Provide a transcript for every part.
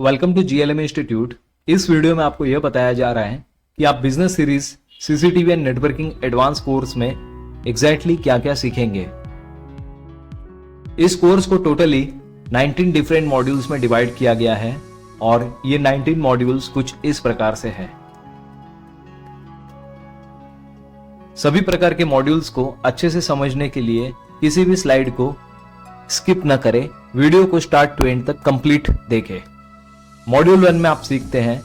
Welcome to GLM institute. इस video में आपको यह बताया जा रहा है कि आप business series CCTV and networking advance course में एग्जैक्टली क्या क्या सीखेंगे। इस कोर्स को टोटली 19 डिफरेंट मॉड्यूल्स में डिवाइड किया गया है और ये 19 मॉड्यूल्स कुछ इस प्रकार से है। सभी प्रकार के मॉड्यूल्स को अच्छे से समझने के लिए किसी भी स्लाइड को स्किप न करें, वीडियो को स्टार्ट टू एंड तक कंप्लीट देखें। मॉड्यूल 1 में आप सीखते हैं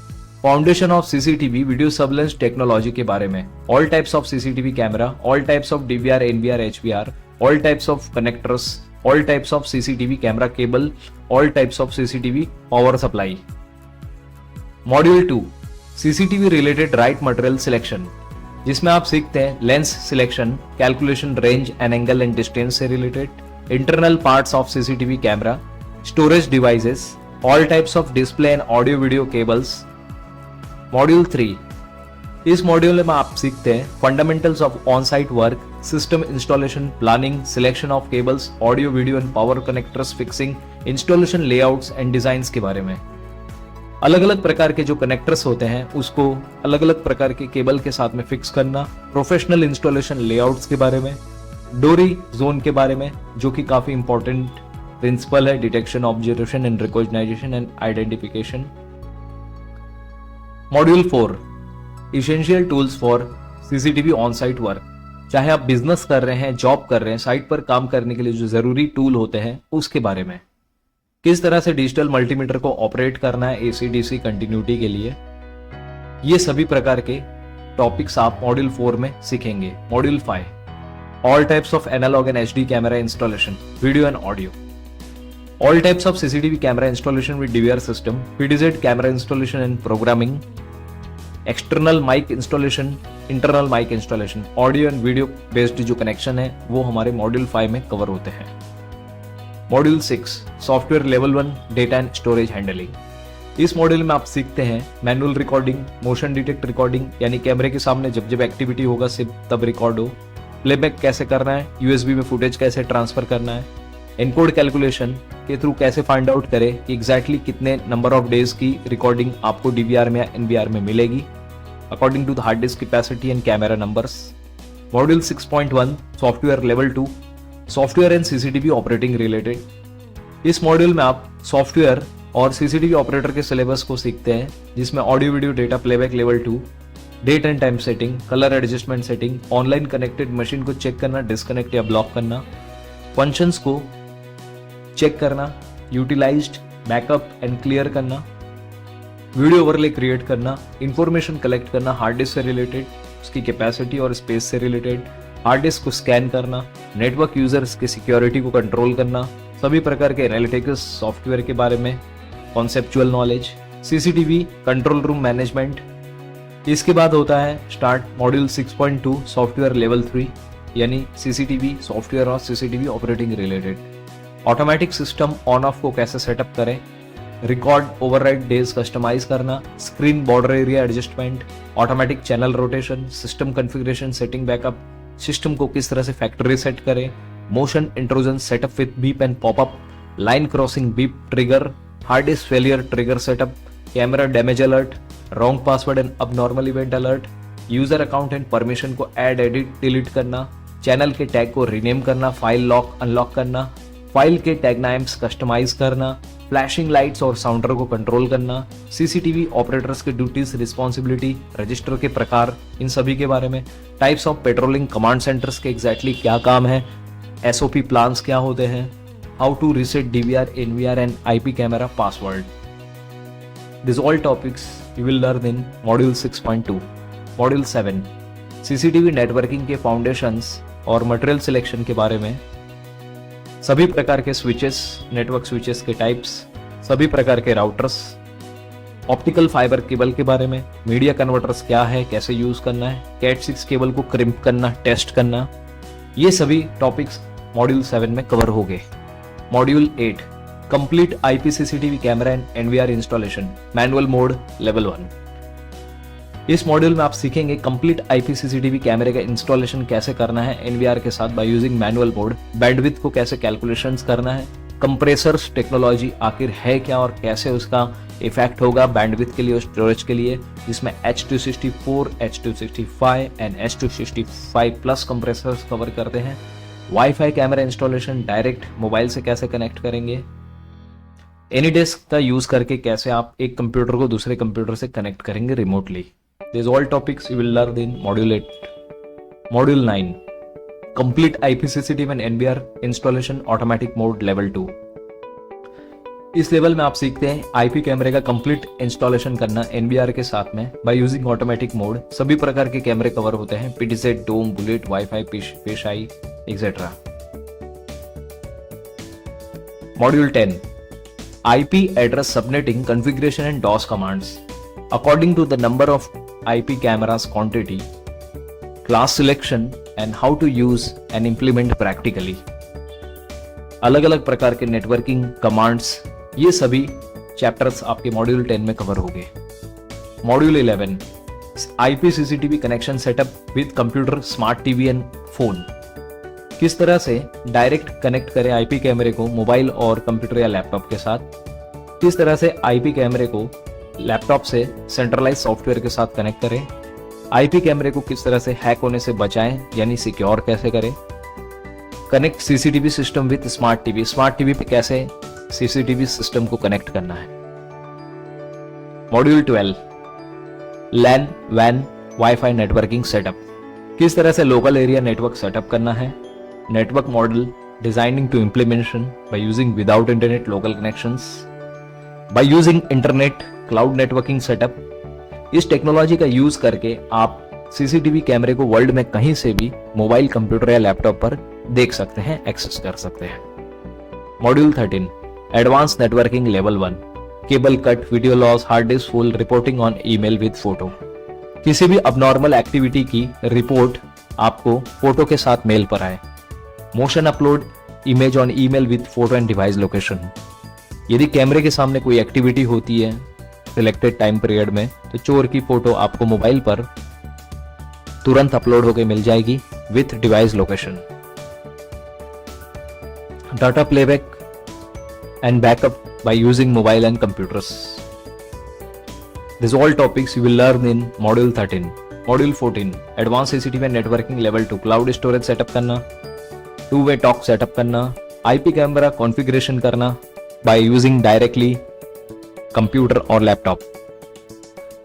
foundation of CCTV video surveillance technology के बारे में, all types of CCTV camera, all types of DVR, NVR, HVR, all types of connectors, all types of CCTV camera cable, all types of CCTV power supply. Module 2 CCTV related right material selection, जिसमें आप सीखते हैं lens selection, calculation, range and angle and distance से related, internal parts of CCTV camera, storage devices, all types of display and audio video cables. Module 3 इस module में आप सीखते हैं fundamentals of on site work, system installation, planning, selection of cables, audio video and power connectors, fixing, installation, layouts and designs के बारे में। अलग अलग प्रकार के जो कनेक्टर्स होते हैं उसको अलग अलग प्रकार के केबल के साथ में फिक्स करना, प्रोफेशनल इंस्टॉलेशन लेआउट्स के बारे में, डोरी जोन के बारे में जो कि काफी इंपॉर्टेंट प्रिंसिपल है, detection, observation and recognisation and identification. Module 4 essential tools for CCTV on site work, चाहे आप बिजनेस कर रहे हैं, जॉब कर रहे हैं, साइट पर काम करने के लिए जो जरूरी टूल होते हैं उसके बारे में, किस तरह से डिजिटल मल्टीमीटर को ऑपरेट करना है एसी डीसी कंटिन्यूटी के लिए, ये सभी प्रकार के टॉपिक्स आप मॉड्यूल 4 में सीखेंगे। Module 5 all types of analogue and HD camera installation, video and audio, all types of CCTV camera installation with DVR system, PDZ camera installation and programming, external mic installation, internal mic installation, audio and video based जो connection है वो हमारे module 5 में cover होते हैं। Module 6 software level 1 data and storage handling, इस module में आप सीखते हैं manual recording, motion detect recording, यानी कैमरे के सामने जब जब एक्टिविटी होगा सिर्फ तब रिकॉर्ड हो, प्लेबैक कैसे करना है, यूएसबी में फुटेज कैसे ट्रांसफर करना है, एनकोड कैलकुलेशन के थ्रू कैसे फाइंड आउट करें कि एग्जैक्टली कितने नंबर ऑफ डेज की रिकॉर्डिंग आपको डीवीआर में या एनवीआर में मिलेगी according to the hard disk capacity and camera numbers. Module 6.1 software level 2 software and CCTV operating related, इस मॉड्यूल में आप सॉफ्टवेयर और सीसीटीवी ऑपरेटर के सिलेबस को सीखते हैं, जिसमें audio video data playback level 2, date and time setting, colour adjustment setting, online connected machine को चेक करना, डिस्कनेक्ट या ब्लॉक करना, फंक्शंस को चेक करना, यूटिलाइज्ड, बैकअप एंड क्लियर करना, वीडियो ओवरले क्रिएट करना, इंफॉर्मेशन कलेक्ट करना हार्ड डिस्क से रिलेटेड, उसकी कैपेसिटी और स्पेस से रिलेटेड, हार्ड डिस्क को स्कैन करना, नेटवर्क यूजर्स की सिक्योरिटी को कंट्रोल करना, सभी प्रकार के एनालिटिक्स सॉफ्टवेयर के बारे में conceptual knowledge, CCTV control room management. इसके बाद होता है स्टार्ट मॉड्यूल 6.2 सॉफ्टवेयर लेवल 3, यानी सीसीटीवी सॉफ्टवेयर और CCTV operating related, automatic system on off को कैसे सेटअप करें, रिकॉर्ड ओवरराइड डेज कस्टमाइज करना, screen border area adjustment, automatic channel rotation, system configuration, setting backup, system को किस तरह से फैक्ट्री सेट करें, motion intrusion setup with beep and popup, line crossing beep trigger, hard disk failure trigger setup, camera damage alert, wrong password and abnormal event alert, user account and permission को add edit delete करना, channel के tag को rename करना, file lock unlock करना, file के tag names customise करना, flashing lights और sounder को कंट्रोल करना, सीसीटीवी ऑपरेटर्स के ड्यूटीज, रिस्पॉन्सिबिलिटी, रजिस्टर के प्रकार, इन सभी के बारे में, types of patrolling command centres के एग्जैक्टली क्या काम है, एसओपी प्लान्स क्या होते हैं, how to reset DVR, NVR and IP camera password. This all topics you will learn in module 6.2। Module 7 CCTV networking के फाउंडेशंस और मटेरियल सिलेक्शन के बारे में, सभी प्रकार के स्विचेस, नेटवर्क स्विचेस के टाइप्स, सभी प्रकार के राउटर्स, ऑप्टिकल फाइबर केबल के बारे में, मीडिया कन्वर्टर्स क्या है, कैसे यूज करना है, कैट 6 केबल को क्रिम्प करना, टेस्ट करना, ये सभी टॉपिक्स मॉड्यूल 7 में कवर हो गए। Module 8 complete IP CCTV camera and NVR installation, manual mode level 1, इस मॉड्यूल में आप सीखेंगे कंप्लीट आईपी सीसीटीवी कैमरे का इंस्टॉलेशन कैसे करना है एनवीआर के साथ by using manual mode, bandwidth को कैसे कैलकुलेशंस करना है, कंप्रेसर्स टेक्नोलॉजी आखिर है क्या और कैसे उसका इफेक्ट होगा बैंडविड्थ के लिए और स्टोरेज के लिए, जिसमें H264, H265 and H265 plus compressors cover करते हैं। Wifi camera installation direct mobile से कैसे कनेक्ट करेंगे, एनीडेस्क का यूज करके कैसे आप एक कंप्यूटर को दूसरे कंप्यूटर से कनेक्ट करेंगे remotely. This all topics you will learn in module 8। Module 9 complete IP CCTV and NBR installation automatic mode level 2। इस लेवल में आप सीखते हैं आईपी कैमरे का कंप्लीट इंस्टॉलेशन करना एनबीआर के साथ में बाय यूजिंग ऑटोमेटिक मोड। सभी प्रकार के कैमरे कवर होते हैं, PTZ, dome, bullet, wifi, fish I etcetera. Module 10 IP address subnetting configuration and DOS commands. According to the number of IP cameras quantity, class selection and how to use and implement practically. अलग अलग प्रकार के networking commands, ये सभी chapters आपके module 10 में cover होंगे। Module 11 IP CCTV connection setup with computer, smart TV and phone. किस तरह से डायरेक्ट कनेक्ट करें आईपी कैमरे को मोबाइल और कंप्यूटर या लैपटॉप के साथ, किस तरह से आईपी कैमरे को लैपटॉप से सेंट्रलाइज सॉफ्टवेयर के साथ कनेक्ट करें, आईपी कैमरे को किस तरह से हैक होने से बचाएं यानी सिक्योर कैसे करें, connect CCTV system with smart TV, smart TV पे कैसे सीसीटीवी सिस्टम को कनेक्ट करना है। मॉड्यूल 12 लैन वैन वाईफाई नेटवर्किंग सेटअप, किस तरह से लोकल एरिया नेटवर्क सेटअप करना है, network model designing to implementation by using without internet local connections, by using internet cloud networking setup. इस टेक्नोलॉजी का यूज करके आप सीसीटीवी कैमरे को वर्ल्ड में कहीं से भी मोबाइल, कंप्यूटर या लैपटॉप पर देख सकते हैं, एक्सेस कर सकते हैं। Module 13 advance networking level 1 cable cut, video loss, hard disk full, reporting on email with photo. किसी भी अबनॉर्मल एक्टिविटी की रिपोर्ट आपको फोटो के साथ मेल पर आए। Motion upload image on email with photo and device location. यदि कैमरे के सामने कोई एक्टिविटी होती है सिलेक्टेड टाइम पीरियड में, तो चोर की फोटो आपको मोबाइल पर तुरंत अपलोड होकर मिल जाएगी with device location. Data playback and backup by using mobile and computers. These all topics you will learn in Module 13. Module 14 Advanced CCTV and Networking Level 2 Cloud Storage Setup करना, Two-Way Talk Setup करना, IP Camera Configuration करना by using directly computer or laptop.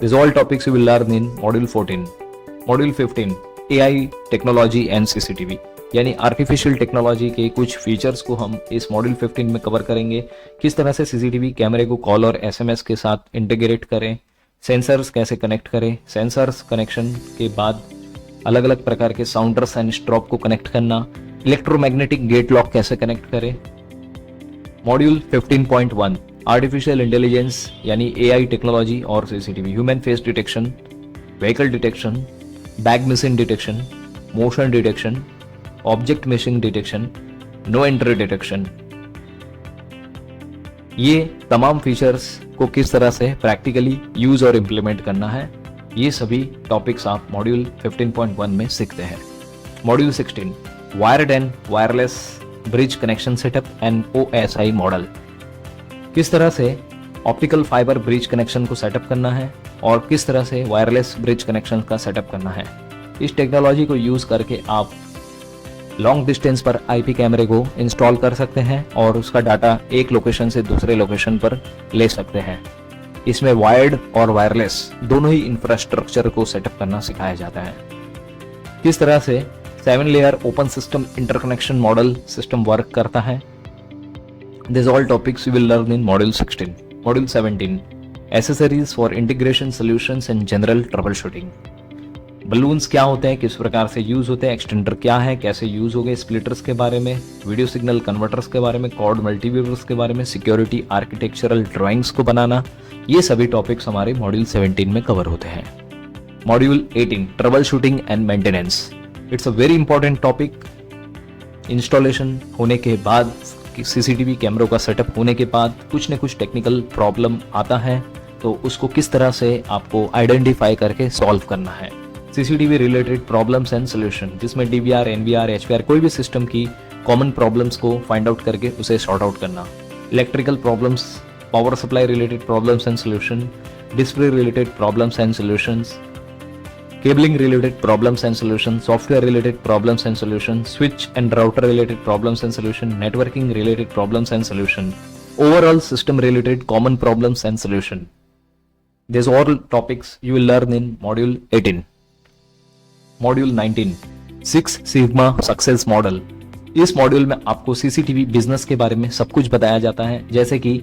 These all topics you will learn in Module 14. Module 15 AI Technology and CCTV यानी artificial technology के कुछ features को हम इस module 15 में कवर करेंगे। किस तरह से सीसीटीवी कैमरे को कॉल और एसएमएस के साथ इंटीग्रेट करें, सेंसर्स कैसे कनेक्ट करें, सेंसर्स कनेक्शन के बाद अलग अलग प्रकार के साउंडर्स एंड स्ट्रॉब को कनेक्ट करना, इलेक्ट्रोमैग्नेटिक गेट लॉक कैसे कनेक्ट करें। मॉड्यूल 15.1 आर्टिफिशियल इंटेलिजेंस यानी एआई टेक्नोलॉजी और CCTV, human face detection, vehicle detection, bag missing detection, motion detection, object missing detection, no entry detection. ये तमाम फीचर्स को किस तरह से प्रैक्टिकली यूज और इम्प्लीमेंट करना है, ये सभी टॉपिक्स आप मॉड्यूल 15.1 में सीखते हैं। Module 16 wired and wireless bridge connection setup and OSI model, किस तरह से ऑप्टिकल फाइबर ब्रिज कनेक्शन को सेटअप करना है और किस तरह से वायरलेस ब्रिज कनेक्शन का सेटअप करना है। इस टेक्नोलॉजी को यूज करके आप लॉन्ग डिस्टेंस पर आईपी कैमरे को इंस्टॉल कर सकते हैं और उसका डाटा एक लोकेशन से दूसरे लोकेशन पर ले सकते हैं। इसमें वायर्ड और वायरलेस दोनों ही इंफ्रास्ट्रक्चर को सेटअप करना सिखाया जाता है। किस तरह से 7 layer open system interconnection model system work करता है। This all topics you will learn in module 16। Module 17 accessories for integration solutions and general trouble shooting. Balloons क्या होते हैं, किस प्रकार से यूज होते हैं, एक्सटेंडर क्या है, कैसे यूज हो गए, स्प्लिटर्स के बारे में, वीडियो सिग्नल कन्वर्टर्स के बारे में, कॉर्ड मल्टीमीटर्स के बारे में, सिक्योरिटी आर्किटेक्चरल ड्राइंग्स को बनाना, ये सभी टॉपिक्स हमारे मॉड्यूल 17 में कवर होते हैं। Module 18 trouble shooting and maintenance. It's a very important topic. Installation होने के बाद, सीसीटीवी कैमरों का सेटअप होने के बाद कुछ न कुछ टेक्निकल प्रॉब्लम आता है, तो उसको किस तरह से आपको आइडेंटिफाई करके सॉल्व करना है। CCTV related problems and solution, जिसमें डीवीआर, एनवीआर, एचवीआर कोई भी सिस्टम की कॉमन प्रॉब्लम्स को फाइंड आउट करके उसे सॉर्ट आउट करना। Electrical problems power supply related problems and solution, display related problems and solutions, cabling related problems and solutions, software related problems and solutions, switch and router related problems and solution, networking related problems and solution, overall system related common problems and solution. These all topics you will learn in module 18. Module 19, 6 Sigma Success Model. इस module में आपको CCTV business के बारे में सब कुछ बताया जाता है, जैसे कि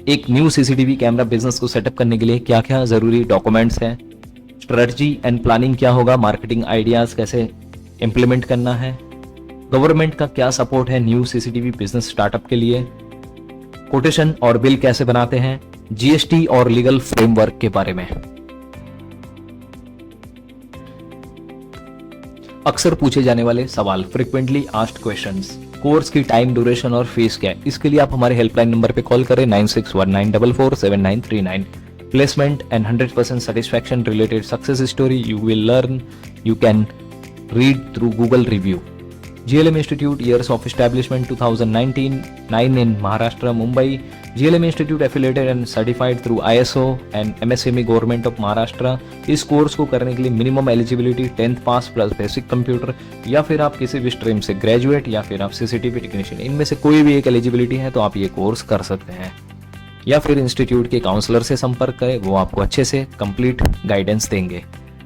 एक न्यू सीसीटीवी कैमरा बिजनेस को सेटअप करने के लिए क्या क्या जरूरी डॉक्यूमेंट्स हैं, स्ट्रेटजी एंड प्लानिंग क्या होगा, मार्केटिंग आइडियाज कैसे इंप्लीमेंट करना है, गवर्नमेंट का क्या सपोर्ट है न्यू सीसीटीवी बिजनेस स्टार्टअप के लिए, कोटेशन और बिल कैसे बनाते हैं, जीएसटी और लीगल फ्रेमवर्क के बारे में। अक्सर पूछे जाने वाले सवाल, फ्रीक्वेंटली आस्क्ड क्वेश्चंस, कोर्स की टाइम ड्यूरेशन और फीस क्या है, इसके लिए आप हमारे हेल्पलाइन नंबर पे कॉल करें 9619447939। Placement and 100% satisfaction related success story you will learn, you can read through Google review. GLM Institute years of establishment 2019, 9 in Maharashtra, Mumbai. GLM Institute affiliated and certified through ISO and MSME Government of Maharashtra. इस course को करने के लिए minimum eligibility 10th पास plus basic computer, या फिर आप किसी भी स्ट्रीम से ग्रेजुएट या फिर आप सीसीटीवी टेक्नीशियन, इनमें से कोई भी एक एलिजिबिलिटी है तो आप ये कोर्स कर सकते हैं, या फिर इंस्टीट्यूट के काउंसलर से संपर्क करें, वो आपको अच्छे से कंप्लीट गाइडेंस देंगे।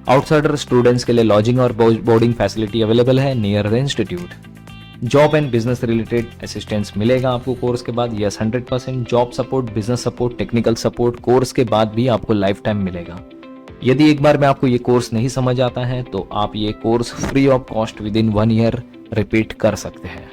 आउटसाइडर स्टूडेंट्स के लिए लॉजिंग और बोर्डिंग फैसिलिटी अवेलेबल है near the institute. Job and business related assistance मिलेगा आपको कोर्स के बाद, yes 100% job support, business support, technical support course के बाद भी आपको लाइफ टाइम मिलेगा। यदि एक बार में आपको ये कोर्स नहीं समझ आता है तो आप ये course free of cost with in 1 year repeat कर सकते हैं।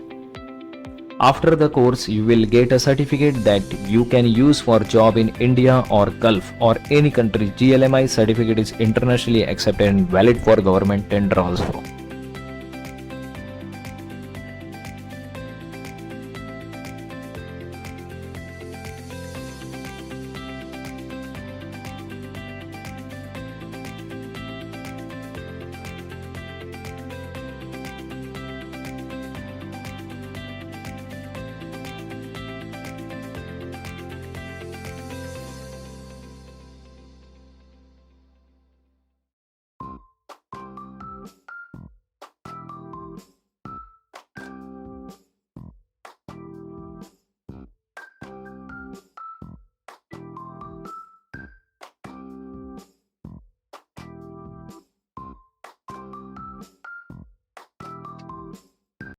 After the course, you will get a certificate that you can use for job in India or Gulf or any country. GLMI certificate is internationally accepted and valid for government tender also.